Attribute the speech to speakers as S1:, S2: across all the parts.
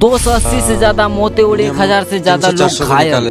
S1: 280 से ज्यादा मौतें और 1000 से ज्यादा लोग घायल।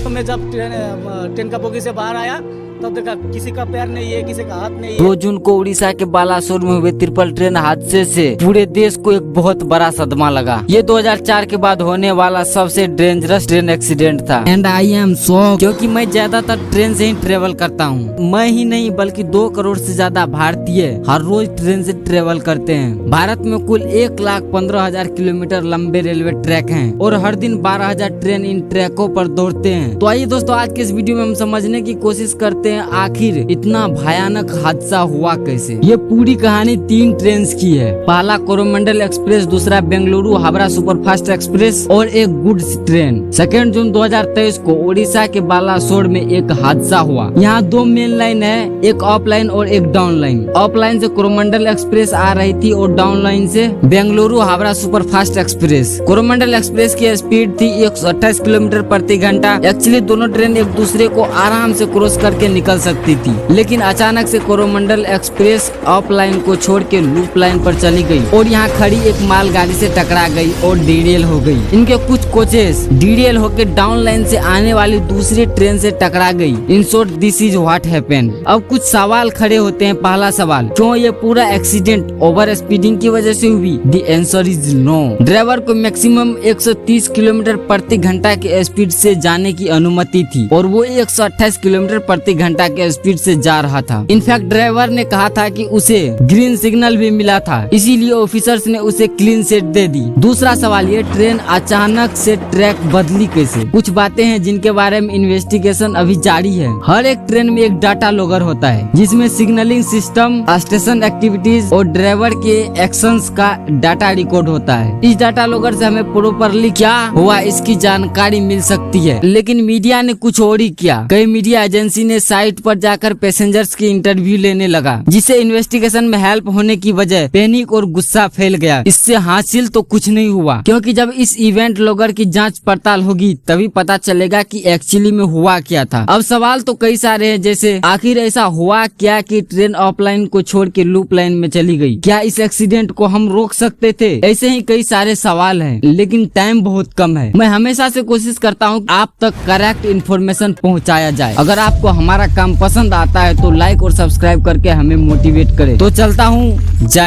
S2: तो मैं जब ट्रेन का बोगी से बाहर आया तब देखा किसी का पैर नहीं है, किसी का हाथ नहीं है।
S1: 2 जून को उड़ीसा के बालासोर में हुए ट्रिपल ट्रेन हादसे से पूरे देश को एक बहुत बड़ा सदमा लगा। ये 2004 के बाद होने वाला सबसे डेंजरस ट्रेन एक्सीडेंट था। एंड आई एम शॉक्ड क्योंकि मैं ज्यादातर ट्रेन से ही ट्रेवल करता हूँ। मैं ही नहीं बल्कि 2 करोड़ से ज्यादा भारतीय हर रोज ट्रेन से ट्रेवल करते हैं। भारत में कुल 1,15,000 किलोमीटर लंबे रेलवे ट्रैक हैं और हर दिन 12,000 ट्रेन इन ट्रैकों पर दौड़ते हैं। तो आइए दोस्तों, आज के इस वीडियो में हम समझने की कोशिश करते हैं आखिर इतना भयानक हादसा हुआ कैसे। ये पूरी कहानी 3 ट्रेन की है। पहला कोरोमंडल एक्सप्रेस, दूसरा बेंगलुरु हावड़ा सुपरफास्ट एक्सप्रेस और एक गुड्स ट्रेन। 2 जून 2023 को उड़ीसा के बालासोर में एक हादसा हुआ। यहाँ 2 मेन लाइन है, एक अप लाइन और एक डाउन लाइन। अप लाइन से कोरोमंडल एक्सप्रेस आ रही थी और डाउन लाइन से Bengaluru Howrah superfast express. Coromandel express की स्पीड थी 128 किलोमीटर प्रति घंटा। एक्चुअली दोनों ट्रेन एक दूसरे को आराम से क्रॉस करके निकल सकती थी, लेकिन अचानक से कोरोमंडल एक्सप्रेस अप लाइन को छोड़ के लूप लाइन पर चली गई और यहाँ खड़ी एक मालगाड़ी से टकरा गई और डीरेल हो गई। इनके कुछ कोचेस डीरेल होकर डाउन लाइन से आने वाली दूसरी ट्रेन से टकरा गई। In short this is what happened. अब कुछ सवाल खड़े होते हैं। पहला सवाल, क्यों ये पूरा एक्सीडेंट ओवर स्पीडिंग की वजह से हुई? The answer is no. Driver को मैक्सिमम 130 किलोमीटर प्रति घंटा की स्पीड से जाने की अनुमति थी और वो 128 किलोमीटर प्रति घंटा के स्पीड से जा रहा था। इनफैक्ट ड्राइवर ने कहा था कि उसे ग्रीन सिग्नल भी मिला था, इसीलिए ऑफिसर्स ने उसे क्लीन सेट दे दी। दूसरा सवाल, ये ट्रेन अचानक से ट्रैक बदली कैसे? कुछ बातें हैं जिनके बारे में इन्वेस्टिगेशन अभी जारी है। हर एक ट्रेन में एक डाटा लॉगर होता है जिसमें सिग्नलिंग सिस्टम, स्टेशन एक्टिविटीज और ड्राइवर के एक्शंस का डाटा रिकॉर्ड होता है। इस डाटा लॉगर से हमें प्रॉपरली क्या हुआ इसकी जानकारी मिल सकती है, लेकिन मीडिया ने कुछ और ही किया। कई मीडिया एजेंसी ने साइट पर जाकर पैसेंजर्स की इंटरव्यू लेने लगा, जिससे इन्वेस्टिगेशन में हेल्प होने की बजाय पैनिक और गुस्सा फैल गया। इससे हासिल तो कुछ नहीं हुआ, क्योंकि जब इस इवेंट लॉगर की जांच पड़ताल होगी तभी पता चलेगा कि एक्चुअली में हुआ क्या था। अब सवाल तो कई सारे हैं, जैसे आखिर ऐसा हुआ क्या कि ट्रेन ऑफ लाइन को छोड़ के लूप लाइन में चली गई? क्या इस एक्सीडेंट को हम रोक सकते थे? ऐसे ही कई सारे सवाल हैं, लेकिन टाइम बहुत कम है। मैं हमेशा से कोशिश करता हूँ आप तक करेक्ट इन्फॉर्मेशन पहुँचाया जाए। अगर आपको हमारा काम पसंद आता है तो लाइक और सब्सक्राइब करके हमें मोटिवेट करें। तो चलता हूँ, जय।